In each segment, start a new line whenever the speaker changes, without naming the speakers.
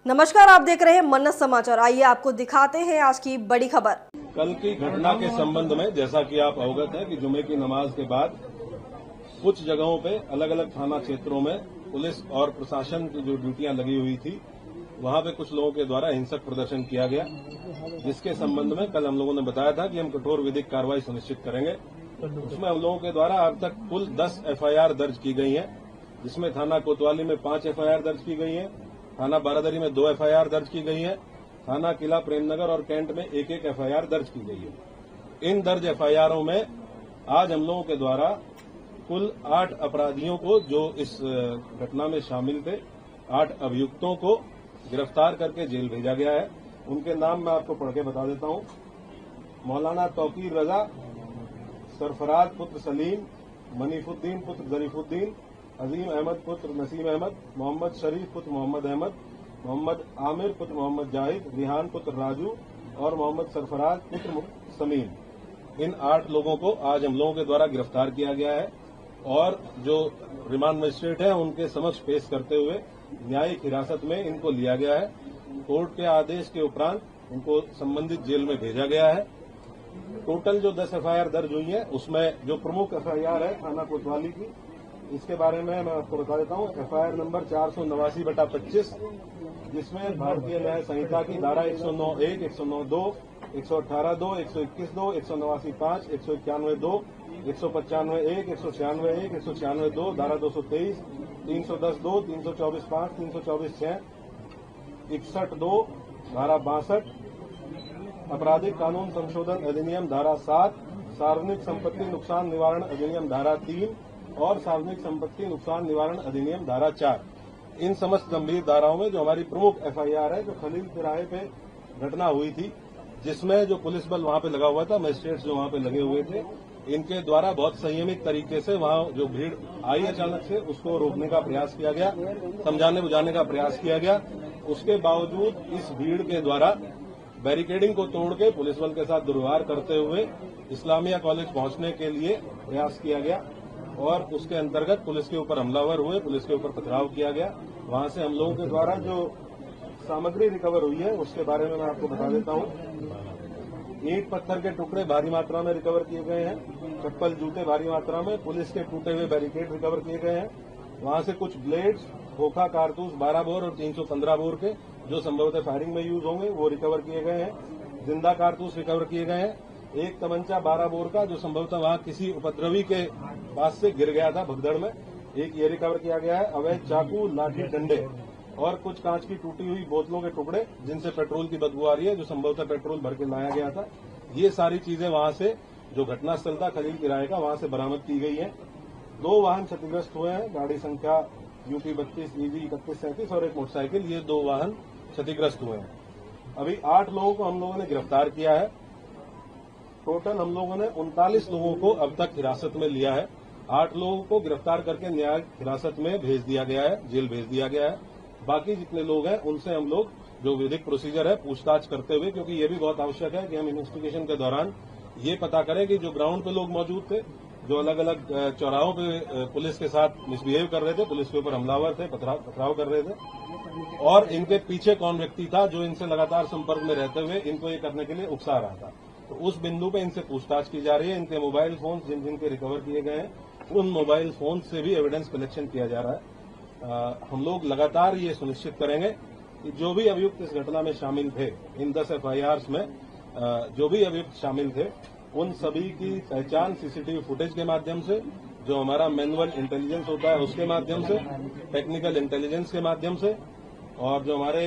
नमस्कार, आप देख रहे हैं मन्नत समाचार। आइए आपको दिखाते हैं आज की बड़ी खबर।
कल की घटना के संबंध में जैसा कि आप अवगत हैं कि जुमे की नमाज के बाद कुछ जगहों पे अलग अलग थाना क्षेत्रों में पुलिस और प्रशासन की जो ड्यूटियां लगी हुई थी वहां पे कुछ लोगों के द्वारा हिंसक प्रदर्शन किया गया, जिसके संबंध में कल हम लोगों ने बताया था कि हम कठोर विधिक कार्रवाई सुनिश्चित करेंगे। उसमें हम लोगों के द्वारा अब तक कुल 10 एफआईआर दर्ज की गई हैं, जिसमें थाना कोतवाली में 5 एफआईआर दर्ज की गई हैं, थाना बारादरी में 2 एफआईआर दर्ज की गई है, थाना किला प्रेमनगर और कैंट में 1-1 एफआईआर दर्ज की गई है। इन दर्ज एफआईआरों में आज हम लोगों के द्वारा कुल 8 अपराधियों को, जो इस घटना में शामिल थे, 8 अभियुक्तों को गिरफ्तार करके जेल भेजा गया है। उनके नाम मैं आपको पढ़ के बता देता हूं। मौलाना तौकीर रजा, सरफराज पुत्र सलीम, मनीफुद्दीन पुत्र जरीफुद्दीन, अजीम अहमद पुत्र नसीम अहमद, मोहम्मद शरीफ पुत्र मोहम्मद अहमद, मोहम्मद आमिर पुत्र मोहम्मद जाहिद, रिहान पुत्र राजू और मोहम्मद सरफराज पुत्र समीम। इन 8 लोगों को आज हम लोगों के द्वारा गिरफ्तार किया गया है और जो रिमांड मजिस्ट्रेट है उनके समक्ष पेश करते हुए न्यायिक हिरासत में इनको लिया गया है। कोर्ट के आदेश के उपरांत इनको संबंधित जेल में भेजा गया है। टोटल जो 10 एफआईआर दर्ज हुई है उसमें जो प्रमुख एफआईआर है थाना कोतवाली की, इसके बारे में मैं आपको बता देता हूं। एफआईआर नंबर 489/25, जिसमें भारतीय न्याय संहिता की धारा 109(1), 109(2), 118(2), 121(2), 189(5), 191(2), 195(1), 196(1), 196(2), धारा 223, 310(2), 324(5), 324(6), 61(2), धारा 62, आपराधिक कानून संशोधन अधिनियम धारा 7, सार्वजनिक संपत्ति नुकसान निवारण अधिनियम धारा 3 और सार्वजनिक संपत्ति नुकसान निवारण अधिनियम धारा 4। इन समस्त गंभीर धाराओं में जो हमारी प्रमुख एफआईआर है, जो खलील तिराहे पे घटना हुई थी, जिसमें जो पुलिस बल वहां पे लगा हुआ था, मजिस्ट्रेट्स जो वहां पे लगे हुए थे, इनके द्वारा बहुत संयमित तरीके से वहां जो भीड़ आई अचानक से उसको रोकने का प्रयास किया गया, समझाने बुझाने का प्रयास किया गया। उसके बावजूद इस भीड़ के द्वारा बैरिकेडिंग को तोड़ के पुलिस बल के साथ दुर्व्यवहार करते हुए इस्लामिया कॉलेज पहुंचने के लिए प्रयास किया गया और उसके अंतर्गत पुलिस के ऊपर हमलावर हुए, पुलिस के ऊपर पथराव किया गया। वहां से हम लोगों के द्वारा जो सामग्री रिकवर हुई है उसके बारे में मैं आपको बता देता हूं। ईंट पत्थर के टुकड़े भारी मात्रा में रिकवर किए गए हैं, चप्पल जूते भारी मात्रा में, पुलिस के टूटे हुए बैरिकेड रिकवर किए गए हैं। वहां से कुछ ब्लेड्स, खोखा कारतूस 12 बोर और 315 बोर के, जो संभवतः फायरिंग में यूज होंगे, वो रिकवर किए गए हैं। जिंदा कारतूस रिकवर किए गए हैं। एक तमंचा 12 बोर का, जो संभवतः वहां किसी उपद्रवी के पास से गिर गया था भगदड़ में, एक ये रिकवर किया गया है। अवैध चाकू, लाठी, डंडे और कुछ कांच की टूटी हुई बोतलों के टुकड़े, जिनसे पेट्रोल की बदबू आ रही है, जो संभवतः पेट्रोल भर के लाया गया था। ये सारी चीजें वहां से, जो घटनास्थल था खलील किराए का, वहां से बरामद की गई है। 2 वाहन क्षतिग्रस्त हुए हैं, गाड़ी संख्या UP 32 EG 3137 और एक मोटरसाइकिल, ये 2 वाहन क्षतिग्रस्त हुए हैं। अभी 8 लोगों को हम लोगों ने गिरफ्तार किया है। टोटल हम लोगों ने 39 लोगों को अब तक हिरासत में लिया है। 8 लोगों को गिरफ्तार करके न्यायिक हिरासत में भेज दिया गया है, जेल भेज दिया गया है। बाकी जितने लोग हैं उनसे हम लोग जो विधिक प्रोसीजर है पूछताछ करते हुए, क्योंकि ये भी बहुत आवश्यक है कि हम इन्वेस्टिगेशन के दौरान ये पता करें कि जो ग्राउंड पे लोग मौजूद थे, जो अलग अलग चौराहों पे पुलिस के साथ मिसबिहेव कर रहे थे, पुलिस के ऊपर हमलावर थे, पथराव कर रहे थे, और इनके पीछे कौन व्यक्ति था जो इनसे लगातार संपर्क में रहते हुए इनको ये करने के लिए उकसा रहा था। तो उस बिंदु पे इनसे पूछताछ की जा रही है। इनके मोबाइल फोन जिन जिनके रिकवर किए गए हैं, उन मोबाइल फोन से भी एविडेंस कलेक्शन किया जा रहा है। हम लोग लगातार ये सुनिश्चित करेंगे कि जो भी अभियुक्त इस घटना में शामिल थे, इन 10 एफआईआर में जो भी अभियुक्त शामिल थे, उन सभी की पहचान सीसीटीवी फुटेज के माध्यम से, जो हमारा मैनुअल इंटेलिजेंस होता है उसके माध्यम से, टेक्निकल इंटेलिजेंस के माध्यम से, और जो हमारे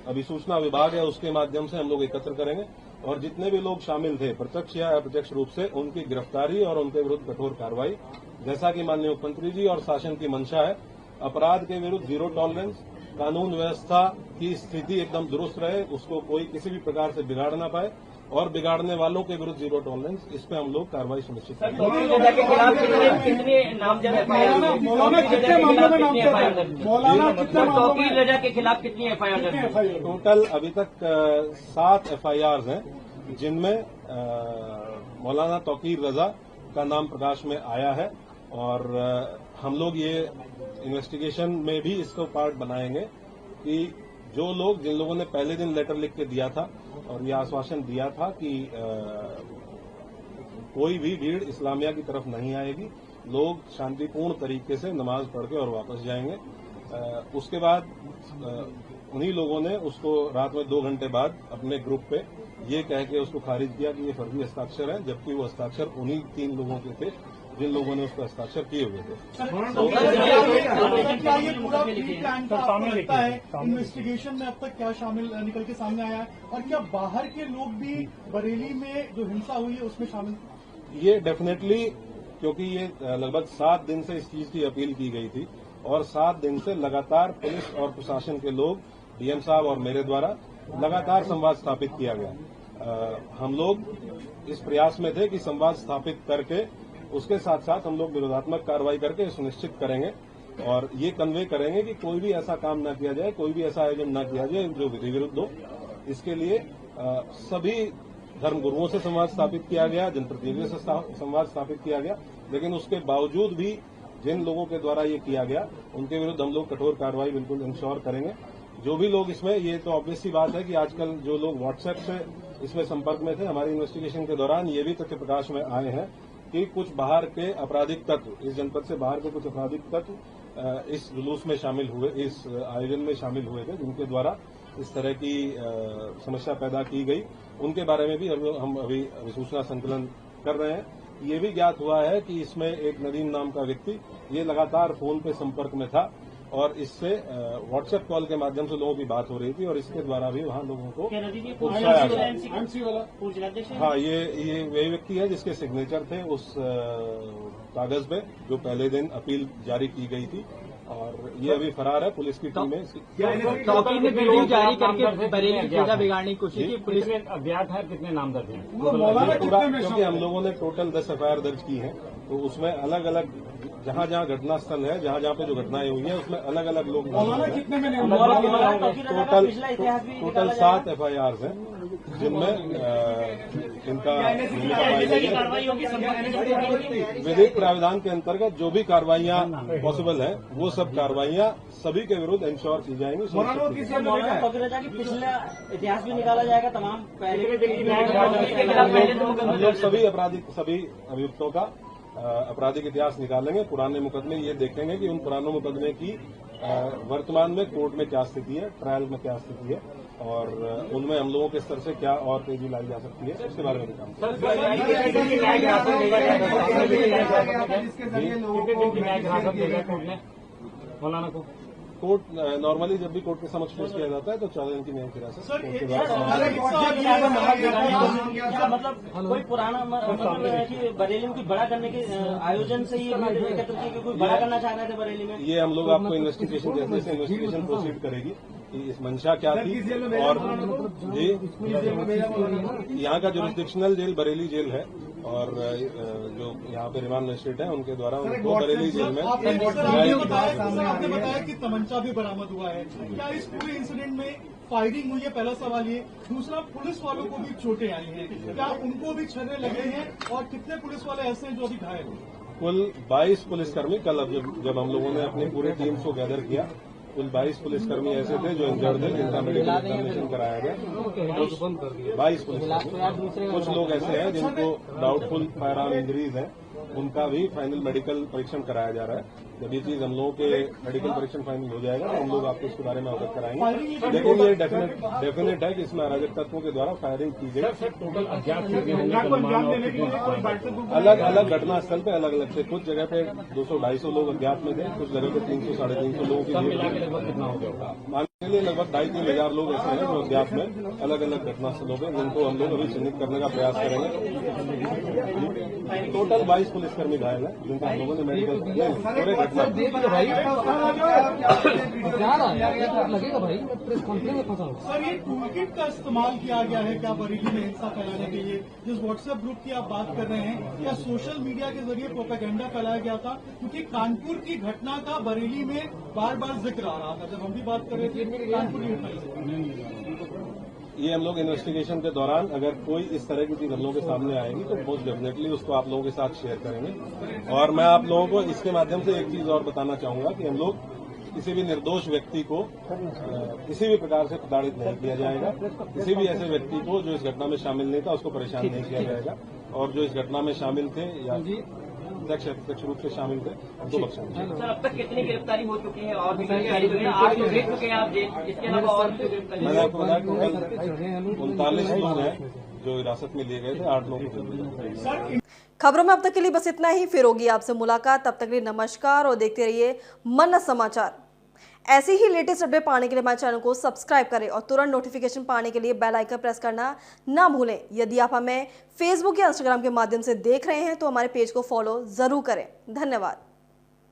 अभिसूचना विभाग है उसके माध्यम से हम लोग एकत्र करेंगे। और जितने भी लोग शामिल थे प्रत्यक्ष या अप्रत्यक्ष रूप से, उनकी गिरफ्तारी और उनके विरुद्ध कठोर कार्रवाई, जैसा कि माननीय मुख्यमंत्री जी और शासन की मंशा है। अपराध के विरुद्ध जीरो टॉलरेंस, कानून व्यवस्था की स्थिति एकदम दुरुस्त रहे, उसको कोई किसी भी प्रकार से बिगाड़ ना पाए, और बिगाड़ने वालों के विरुद्ध जीरो टॉलरेंस, इस पे हम लोग कार्रवाई सुनिश्चित करेंगे।
कितने नामजद एफआईआर तौकीर रजा के खिलाफ कितनी एफआईआर?
टोटल अभी तक 7 एफआईआर हैं, जिनमें मौलाना तौकीर रजा का नाम प्रकाश में आया है और हम लोग ये इन्वेस्टिगेशन में भी इसको पार्ट बनाएंगे कि जो लोग जिन लोगों ने पहले दिन लेटर लिख के दिया था और ये आश्वासन दिया था कि कोई भी भीड़ इस्लामिया की तरफ नहीं आएगी, लोग शांतिपूर्ण तरीके से नमाज पढ़ के और वापस जाएंगे। उसके बाद उन्हीं लोगों ने उसको रात में 2 घंटे बाद अपने ग्रुप पे ये कह के उसको खारिज किया कि ये फर्जी हस्ताक्षर है, जबकि वो हस्ताक्षर उन्हीं 3 लोगों के थे जिन लोगों ने उसको हस्ताक्षर किए हुए थे।
क्या ये पूरा प्री प्लान का आपको लगता है? इन्वेस्टिगेशन में अब तक क्या शामिल निकल के सामने आया है, और क्या बाहर के लोग भी बरेली में जो हिंसा हुई है उसमें शामिल?
ये डेफिनेटली, क्योंकि ये लगभग 7 दिन से इस चीज की अपील की गई थी और 7 दिन से लगातार पुलिस और प्रशासन के लोग, डीएम साहब और मेरे द्वारा लगातार संवाद स्थापित किया गया। हम लोग इस प्रयास में थे कि संवाद स्थापित करके उसके साथ साथ हम लोग विरोधात्मक कार्रवाई करके सुनिश्चित करेंगे और ये कन्वे करेंगे कि कोई भी ऐसा काम न किया जाए, कोई भी ऐसा आयोजन न किया जाए जो विधि विरुद्ध हो। इसके लिए सभी धर्मगुरुओं से संवाद स्थापित किया गया, जनप्रतिनिधियों से संवाद स्थापित किया गया, लेकिन उसके बावजूद भी जिन लोगों के द्वारा ये किया गया उनके विरुद्ध हम लोग कठोर कार्रवाई बिल्कुल इंश्योर करेंगे। जो भी लोग इसमें, ये तो ऑब्वियस सी बात है कि आजकल जो लोग व्हाट्सएप से इसमें संपर्क में थे, हमारी इन्वेस्टिगेशन के दौरान ये भी तथ्य प्रकाश में आए हैं कि कुछ बाहर के आपराधिक तत्व, इस जनपद से बाहर के कुछ आपराधिक तत्व इस जुलूस में शामिल हुए, इस आयोजन में शामिल हुए थे, जिनके द्वारा इस तरह की समस्या पैदा की गई। उनके बारे में भी हम अभी सूचना संकलन कर रहे हैं। ये भी ज्ञात हुआ है कि इसमें एक नदीम नाम का व्यक्ति ये लगातार फोन पे संपर्क में था और इससे व्हाट्सएप कॉल के माध्यम से लोगों की बात हो रही थी और इसके द्वारा भी वहां लोगों को उकसाया गया। हाँ, ये वही व्यक्ति है जिसके सिग्नेचर थे उस कागज पे जो पहले दिन अपील जारी की गई थी और ये अभी फरार है। पुलिस की टीम है
टॉकी ने वीडियो जारी करके बरेली की जगह बिगाड़ने की कोशिश की। पुलिस में
अज्ञात है, कितने नामजद हैं?
पूरा, क्योंकि हम लोगों ने टोटल 10 एफआईआर दर्ज की है, तो उसमें अलग अलग जहां जहां घटना स्थल है, जहां जहां पे जो घटनाएं हुई है उसमें अलग अलग लोग टोटल 7 एफआईआर हैं जिनमें इनका विधिक प्रावधान के अंतर्गत जो भी कार्रवाइयां पॉसिबल है वो सब कार्रवाइयां सभी के विरुद्ध इंश्योर की जाएंगी।
पिछला इतिहास भी निकाला जाएगा तमाम
हम लोग सभी अभियुक्तों का आपराधिक इतिहास निकालेंगे, पुराने मुकदमे ये देखेंगे कि उन पुराने मुकदमे की वर्तमान में कोर्ट में क्या स्थिति है, ट्रायल में क्या स्थिति है और उनमें हम लोगों के स्तर से क्या और तेजी लाई जा सकती है, उसके बारे में भी काम
मौलाना को
कोर्ट नॉर्मली जब भी कोर्ट के समक्ष पेश किया जाता है तो 14 दिन की न्यायिक हिरासत
मतलब कोई पुराना मतलब बरेली में बड़ा करने के आयोजन से ही एकत्र किए, कोई बड़ा करना चाह रहे थे बरेली में।
ये हम लोग आपको इन्वेस्टिगेशन जैसे जैसे इन्वेस्टिगेशन प्रोसीड करेगी कि इस मंशा क्या थी और जी यहाँ का जुरिस्डिक्शनल जेल बरेली जेल है और जो यहाँ पे रिमांड मजिस्ट्रेट है उनके द्वारा उनको बरेली जेल में
आपने बताया कि तमंचा भी बरामद हुआ है। क्या इस पूरे इंसिडेंट में फायरिंग हुई है? पहला सवाल ये। दूसरा, पुलिस वालों को भी चोटें आई हैं, क्या उनको भी छर्रे लगे हैं और कितने पुलिस वाले ऐसे हैं जो अभी घायल हैं?
कुल 22 पुलिसकर्मी, कल जब हम लोगों ने अपनी पूरी टीम को गैदर किया, कुल 22 पुलिसकर्मी ऐसे थे जो इंजर्ड थे, जिनका मेडिकल एग्जामिनेशन कराया गया। 22 पुलिसकर्मी, कुछ लोग ऐसे हैं जिनको डाउटफुल फायर आर्म इंजरीज हैं, उनका भी फाइनल मेडिकल परीक्षण कराया जा रहा है। जब ये चीज हम लोगों के मेडिकल परीक्षण फाइनल हो जाएगा तो हम लोग आपको इसके बारे में अवगत कराएंगे। लेकिन ये डेफिनेट है कि इसमें अराजक तत्वों के द्वारा फायरिंग की गई।
टोटल अज्ञात
अलग अलग घटना स्थल पे अलग अलग थे। कुछ जगह पे 200-250 लोग अज्ञात में थे, कुछ जगह पे 300-350 लोगों की
कितना हो गया?
मानने के लिए लगभग 2.5-3 हजार लोग ऐसे हैं जो अज्ञात में अलग अलग घटना स्थलों पे, जिनको हम लोग अभी चिन्हित करने का प्रयास करेंगे। टोटल 22 पुलिसकर्मी घायल है जिनका हम लोगों ने मेडिकल पूरे घटना
लगेगा भाई, प्रेस कॉन्फ्रेंस में फंसा।
सर, ये टूल किट का इस्तेमाल किया गया है क्या बरेली में हिंसा फैलाने के लिए? जिस व्हाट्सएप ग्रुप की आप बात कर रहे हैं, क्या सोशल मीडिया के जरिए प्रोपेगेंडा फैलाया गया था? क्योंकि कानपुर की घटना का बरेली में बार बार जिक्र आ रहा था, जब हम भी बात कर रहे थे कानपुर की घटना।
ये हम लोग इन्वेस्टिगेशन के दौरान अगर कोई इस तरह की चीज हम लोगों के सामने आएगी तो मोस्ट डेफिनेटली उसको आप लोगों के साथ शेयर करेंगे। और मैं आप लोगों को इसके माध्यम से एक चीज और बताना चाहूंगा कि हम लोग किसी भी निर्दोष व्यक्ति को किसी भी प्रकार से प्रताड़ित नहीं किया जाएगा। किसी भी ऐसे व्यक्ति को जो इस घटना में शामिल नहीं था उसको परेशान नहीं किया जाएगा, और जो इस घटना में शामिल थे या प्रत्यक्ष रूप से शामिल थे उनको बख्शा नहीं जाएगा।
सर, अब तक कितनी गिरफ्तारी हो चुकी है और भी गिरफ्तारी हुई है? 8 लोग भेज चुके हैं आप जेल, इसके अलावा और भी गिरफ्तारी?
मैंने आपको बताया कि 39 लोग हैं जो हिरासत में लिए गए थे, 8 लोग।
खबरों में अब तक के लिए बस इतना ही, फिर होगी आपसे मुलाकात। तब तक के लिए नमस्कार और देखते रहिए मन समाचार। ऐसे ही लेटेस्ट अपडेट पाने के लिए हमारे चैनल को सब्सक्राइब करें और तुरंत नोटिफिकेशन पाने के लिए बेल आइकन प्रेस करना ना भूलें। यदि आप हमें फेसबुक या इंस्टाग्राम के माध्यम से देख रहे हैं तो हमारे पेज को फॉलो जरूर करें। धन्यवाद।